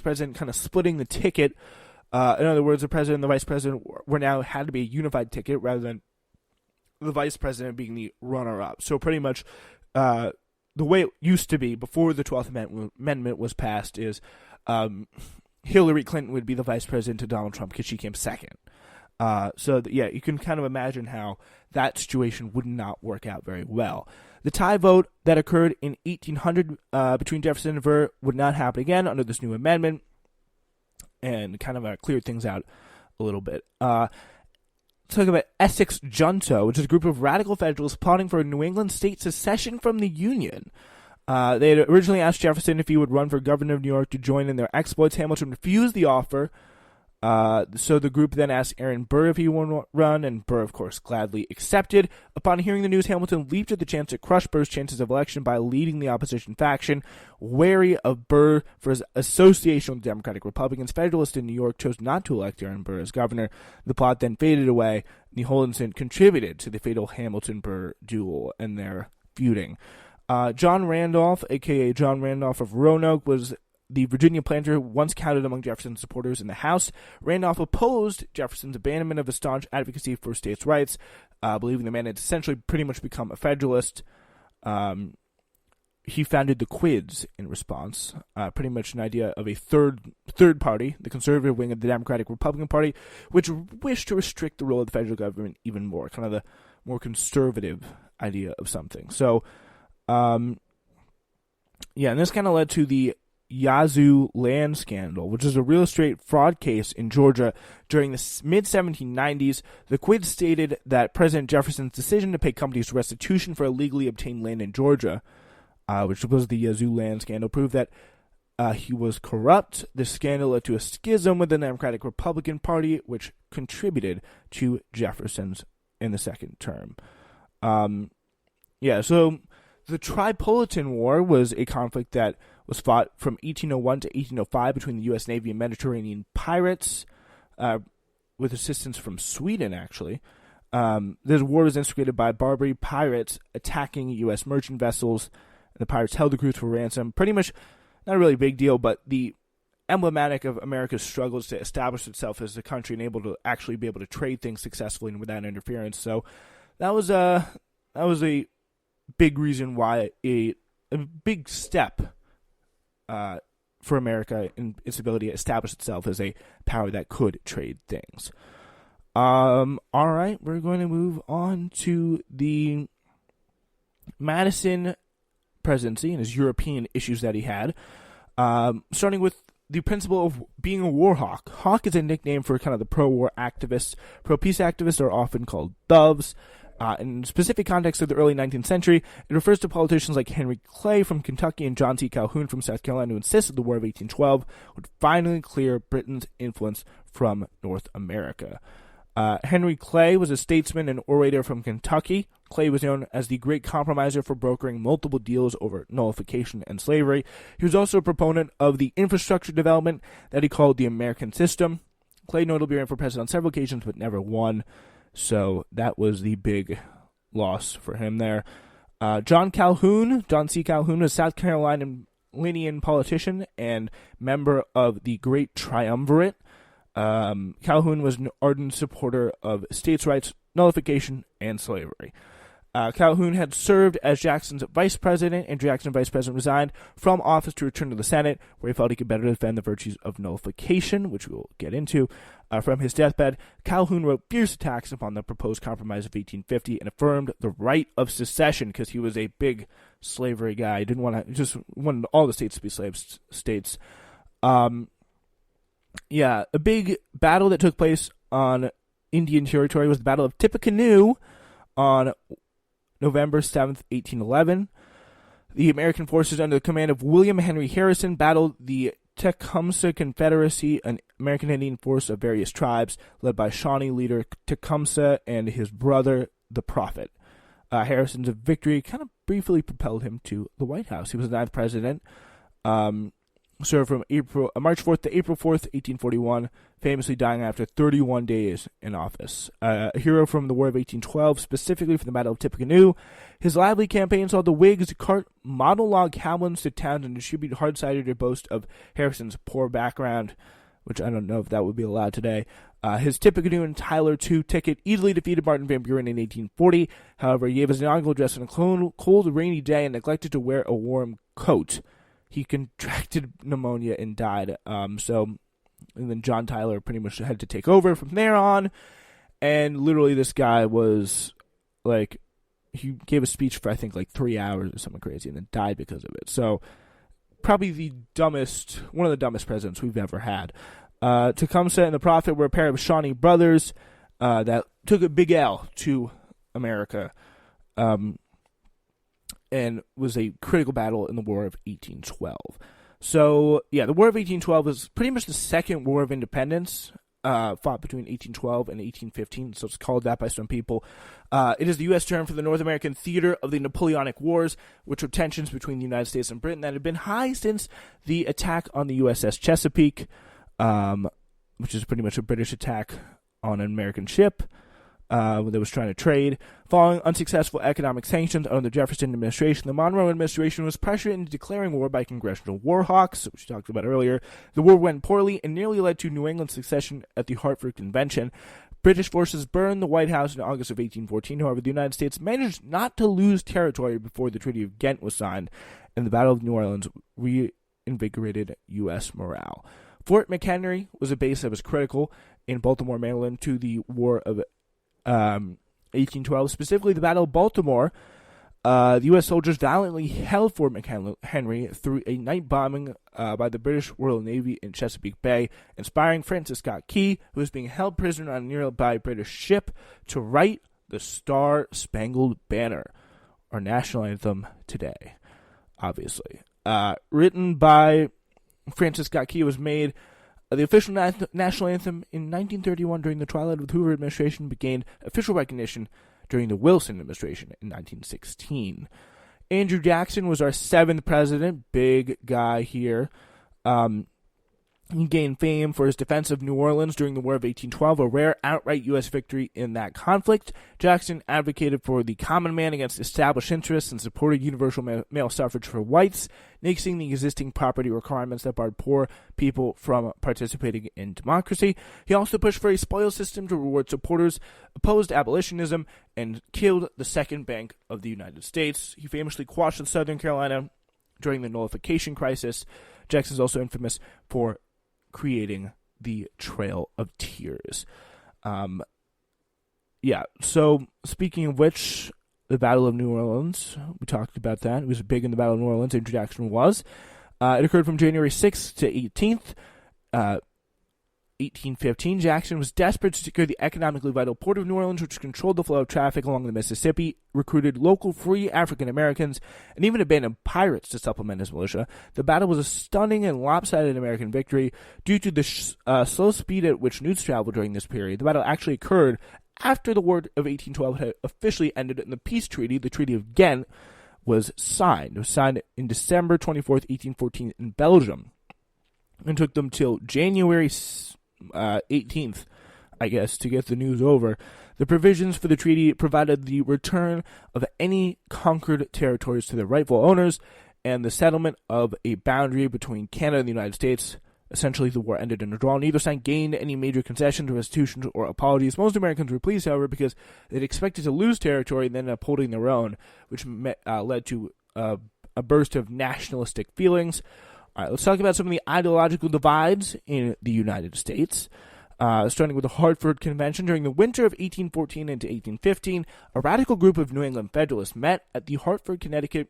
president kind of splitting the ticket. In other words, the president and the vice president were now had to be a unified ticket rather than the vice president being the runner-up. So pretty much the way it used to be before the 12th Amendment was passed is Hillary Clinton would be the vice president to Donald Trump because she came second. You can kind of imagine how that situation would not work out very well. The tie vote that occurred in 1800 between Jefferson and Burr would not happen again under this new amendment, and kind of cleared things out a little bit. Talk about Essex Junto, which is a group of radical Federalists plotting for a New England state secession from the Union. They had originally asked Jefferson if he would run for governor of New York to join in their exploits. Hamilton refused the offer. So the group then asked Aaron Burr if he would run, and Burr, of course, gladly accepted. Upon hearing the news, Hamilton leaped at the chance to crush Burr's chances of election by leading the opposition faction. Wary of Burr for his association with Democratic Republicans, Federalists in New York chose not to elect Aaron Burr as governor. The plot then faded away. The whole incident contributed to the fatal Hamilton-Burr duel and their feuding. John Randolph, a.k.a. John Randolph of Roanoke, was the Virginia planter who once counted among Jefferson's supporters in the House. Randolph opposed Jefferson's abandonment of his staunch advocacy for states' rights, believing the man had essentially pretty much become a Federalist. He founded the Quids in response, pretty much an idea of a third party, the conservative wing of the Democratic Republican Party, which wished to restrict the role of the federal government even more, kind of the more conservative idea of something. So, and this kind of led to the Yazoo land scandal, which is a real estate fraud case in Georgia during the mid-1790s. The Quids stated that President Jefferson's decision to pay companies restitution for illegally obtained land in Georgia, which was the Yazoo land scandal, proved that he was corrupt. This scandal led to a schism within the Democratic Republican Party, which contributed to Jefferson's in the second term. So the Tripolitan War was a conflict that was fought from 1801 to 1805 between the U.S. Navy and Mediterranean pirates, with assistance from Sweden, actually. This war was instigated by Barbary pirates attacking U.S. merchant vessels, and the pirates held the crews for ransom. Pretty much not a really big deal, but the emblematic of America's struggles to establish itself as a country and able to actually be able to trade things successfully and without interference. So that was a big reason why a big step for America in its ability to establish itself as a power that could trade things. All right, we're going to move on to the Madison Presidency and his European issues that he had, starting with the principle of being a war hawk. Hawk is a nickname for kind of the pro-war activists. Pro-peace activists are often called doves. In specific context of the early 19th century, it refers to politicians like Henry Clay from Kentucky and John C. Calhoun from South Carolina who insisted the War of 1812 would finally clear Britain's influence from North America. Henry Clay was a statesman and orator from Kentucky. Clay was known as the Great Compromiser for brokering multiple deals over nullification and slavery. He was also a proponent of the infrastructure development that he called the American system. Clay notably ran for president on several occasions but never won. So that was the big loss for him there. John C. Calhoun, a South Carolinian politician and member of the Great Triumvirate. Calhoun was an ardent supporter of states' rights, nullification, and slavery. Calhoun had served as Jackson's vice president, and Jackson's vice president resigned from office to return to the Senate, where he felt he could better defend the virtues of nullification, which we will get into. From his deathbed, Calhoun wrote fierce attacks upon the proposed compromise of 1850 and affirmed the right of secession because he was a big slavery guy. He didn't want to, just wanted all the states to be slave states. A big battle that took place on Indian territory was the Battle of Tippecanoe on November 7th, 1811. The American forces under the command of William Henry Harrison battled the Tecumseh Confederacy, an American Indian force of various tribes, led by Shawnee leader Tecumseh and his brother, the Prophet. Harrison's victory kind of briefly propelled him to the White House. He was the 9th president. served from March 4th to April 4th, 1841, famously dying after 31 days in office. A hero from the War of 1812, specifically from the Battle of Tippecanoe, his lively campaign saw the Whigs cart model log cabins to towns and distribute hard cider to boast of Harrison's poor background, which I don't know if that would be allowed today. His Tippecanoe and Tyler II ticket easily defeated Martin Van Buren in 1840. However, he gave his inaugural address on a cold, rainy day and neglected to wear a warm coat. He contracted pneumonia and died. And then John Tyler pretty much had to take over from there on. And literally this guy was, like, he gave a speech for, I think, like 3 hours or something crazy and then died because of it. So probably one of the dumbest presidents we've ever had. Tecumseh and the Prophet were a pair of Shawnee brothers that took a big L to America. And was a critical battle in the War of 1812. So, yeah, the War of 1812 is pretty much the second War of Independence, fought between 1812 and 1815, so it's called that by some people. It is the U.S. term for the North American theater of the Napoleonic Wars, which were tensions between the United States and Britain that had been high since the attack on the USS Chesapeake, which is pretty much a British attack on an American ship that was trying to trade. Following unsuccessful economic sanctions under the Jefferson administration, the Monroe administration was pressured into declaring war by congressional war hawks, which we talked about earlier. The war went poorly and nearly led to New England's secession at the Hartford Convention. British forces burned the White House in August of 1814. However, the United States managed not to lose territory before the Treaty of Ghent was signed, and the Battle of New Orleans reinvigorated U.S. morale. Fort McHenry was a base that was critical in Baltimore, Maryland, to the War of 1812, specifically the Battle of Baltimore. The U.S. soldiers valiantly held Fort McHenry through a night bombing by the British Royal Navy in Chesapeake Bay, inspiring Francis Scott Key, who was being held prisoner on a nearby British ship, to write the Star-Spangled Banner, our national anthem today, obviously. Written by Francis Scott Key, was made the official national anthem in 1931 during the twilight of the Hoover administration, but gained official recognition during the Wilson administration in 1916. Andrew Jackson was our 7th president, big guy here. He gained fame for his defense of New Orleans during the War of 1812, a rare outright U.S. victory in that conflict. Jackson advocated for the common man against established interests and supported universal male suffrage for whites, nixing the existing property requirements that barred poor people from participating in democracy. He also pushed for a spoils system to reward supporters, opposed abolitionism, and killed the Second Bank of the United States. He famously quashed Southern Carolina during the nullification crisis. Jackson is also infamous for creating the Trail of Tears. So speaking of which, the Battle of New Orleans, we talked about that. It was big in the Battle of New Orleans, Andrew Jackson was. It occurred from January 6th to 18th, 1815. Jackson was desperate to secure the economically vital port of New Orleans, which controlled the flow of traffic along the Mississippi, recruited local free African Americans, and even abandoned pirates to supplement his militia. The battle was a stunning and lopsided American victory due to the slow speed at which news traveled during this period. The battle actually occurred after the War of 1812 had officially ended and the peace treaty, the Treaty of Ghent, was signed. It was signed in December 24th, 1814 in Belgium, and took them till January 18th, I guess, to get the news over. The provisions for the treaty provided the return of any conquered territories to their rightful owners and the settlement of a boundary between Canada and the United States. Essentially, the war ended in a draw. Neither side gained any major concessions, restitutions, or apologies. Most Americans were pleased, however, because they'd expected to lose territory and then end up holding their own, which led to a burst of nationalistic feelings. All right, let's talk about some of the ideological divides in the United States. Starting with the Hartford Convention. During the winter of 1814 into 1815, a radical group of New England Federalists met at the Hartford, Connecticut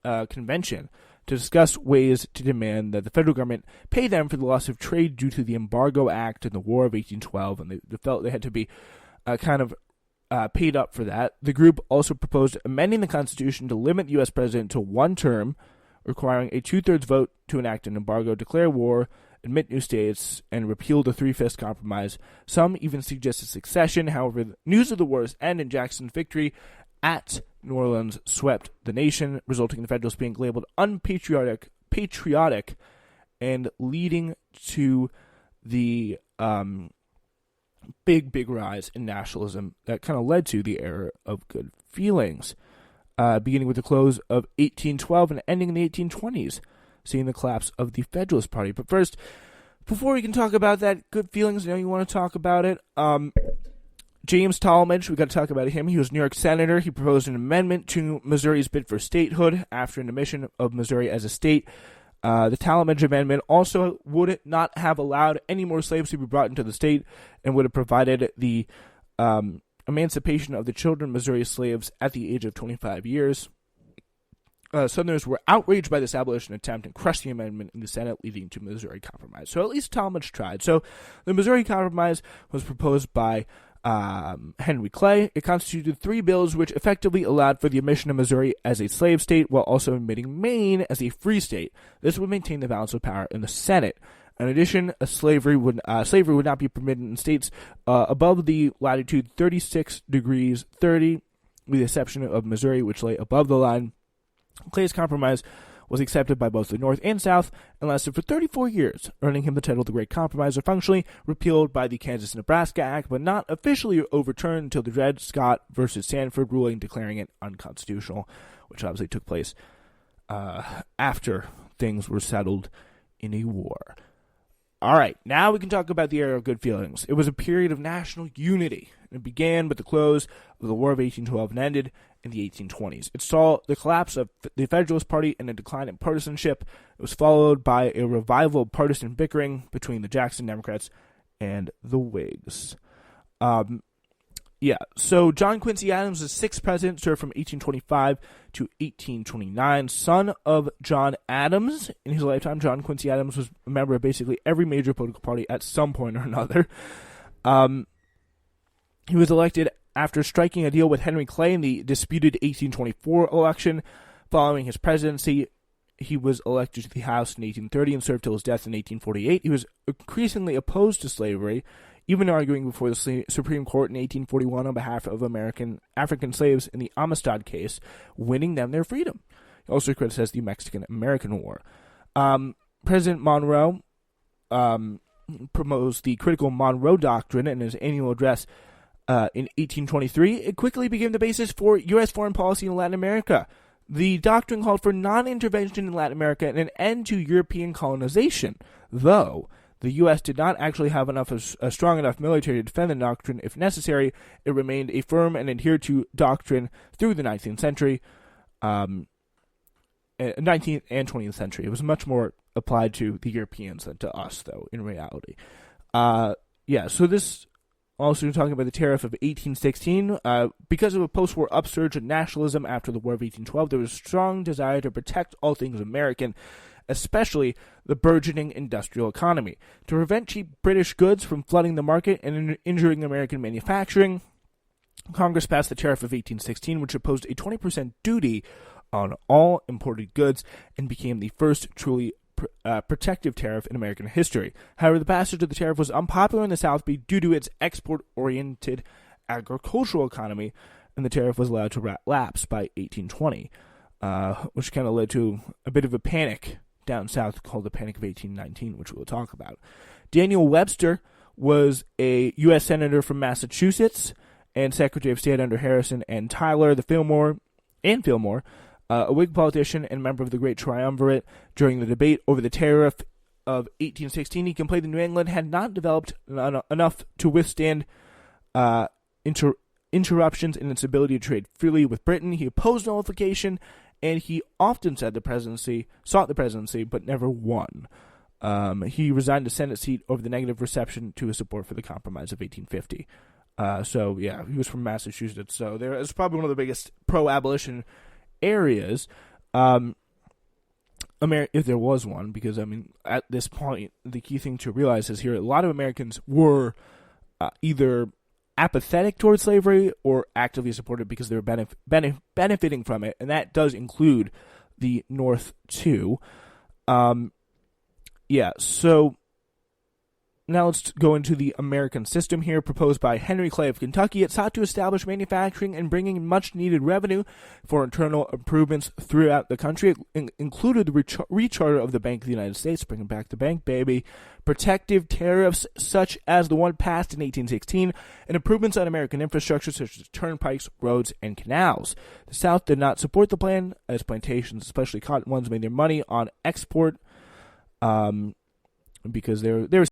Convention to discuss ways to demand that the federal government pay them for the loss of trade due to the Embargo Act and the War of 1812, and they felt they had to be paid up for that. The group also proposed amending the Constitution to limit the U.S. president to one term, requiring a 2/3 vote to enact an embargo, declare war, admit new states, and repeal the Three-Fifths Compromise. Some even suggested succession. However, the news of the war's end and Jackson's victory at New Orleans swept the nation, resulting in the Federalists being labeled unpatriotic, and leading to the big rise in nationalism that kind of led to the era of good feelings, beginning with the close of 1812 and ending in the 1820s, seeing the collapse of the Federalist Party. But first, before we can talk about that good feelings, I know you want to talk about it. James Tallmadge, we got to talk about him. He was a New York senator. He proposed an amendment to Missouri's bid for statehood after an admission of Missouri as a state. The Tallmadge Amendment also would not have allowed any more slaves to be brought into the state and would have provided the emancipation of the children of Missouri slaves at the age of 25 years. Southerners were outraged by this abolition attempt and crushed the amendment in the Senate, leading to Missouri Compromise. So at least Tallmadge tried. So the Missouri Compromise was proposed by Henry Clay. It constituted 3 bills which effectively allowed for the admission of Missouri as a slave state while also admitting Maine as a free state. This would maintain the balance of power in the Senate. In addition, slavery would not be permitted in states above the latitude 36 degrees 30, with the exception of Missouri, which lay above the line. Clay's compromise was accepted by both the North and South and lasted for 34 years, earning him the title the Great Compromiser, functionally repealed by the Kansas-Nebraska Act, but not officially overturned until the Dred Scott versus Sanford ruling declaring it unconstitutional, which obviously took place after things were settled in a war. All right, now we can talk about the era of good feelings. It was a period of national unity. It began with the close of the War of 1812 and ended in the 1820s. It saw the collapse of the Federalist Party and a decline in partisanship. It was followed by a revival of partisan bickering between the Jackson Democrats and the Whigs. So John Quincy Adams was the 6th president, served from 1825 to 1829. Son of John Adams. In his lifetime, John Quincy Adams was a member of basically every major political party at some point or another. He was elected after striking a deal with Henry Clay in the disputed 1824 election. Following his presidency, he was elected to the House in 1830 and served till his death in 1848. He was increasingly opposed to slavery, even arguing before the Supreme Court in 1841 on behalf of African slaves in the Amistad case, winning them their freedom. He also criticized the Mexican-American War. President Monroe proposed the critical Monroe Doctrine in his annual address in 1823. It quickly became the basis for U.S. foreign policy in Latin America. The doctrine called for non-intervention in Latin America and an end to European colonization, though the U.S. did not actually have a strong enough military to defend the doctrine if necessary. It remained a firm and adhered to doctrine through the 19th century, 19th and 20th century. It was much more applied to the Europeans than to us, though, in reality. So this also talking about the Tariff of 1816. Because of a post-war upsurge in nationalism after the War of 1812, there was a strong desire to protect all things American, especially the burgeoning industrial economy. To prevent cheap British goods from flooding the market and injuring American manufacturing, Congress passed the Tariff of 1816, which imposed a 20% duty on all imported goods and became the first truly protective tariff in American history. However, the passage of the tariff was unpopular in the South due to its export-oriented agricultural economy, and the tariff was allowed to lapse by 1820, which kind of led to a bit of a panic down south called the Panic of 1819, which we'll talk about. Daniel Webster was a U.S. Senator from Massachusetts and Secretary of State under Harrison and Tyler, Fillmore, a Whig politician and member of the Great Triumvirate. During the debate over the Tariff of 1816, he complained that New England had not developed enough to withstand interruptions in its ability to trade freely with Britain. He opposed nullification, and he often sought the presidency, but never won. He resigned a Senate seat over the negative reception to his support for the Compromise of 1850. He was from Massachusetts, so there is probably one of the biggest pro-abolition areas, if there was one, because, at this point, the key thing to realize is here, a lot of Americans were either apathetic towards slavery or actively supported because they were benefiting from it, and that does include the North, too. So now let's go into the American system here, proposed by Henry Clay of Kentucky. It sought to establish manufacturing and bring in much-needed revenue for internal improvements throughout the country. It included the recharter of the Bank of the United States, bringing back the bank, baby, protective tariffs such as the one passed in 1816, and improvements on American infrastructure such as turnpikes, roads, and canals. The South did not support the plan, as plantations, especially cotton ones, made their money on export, because they were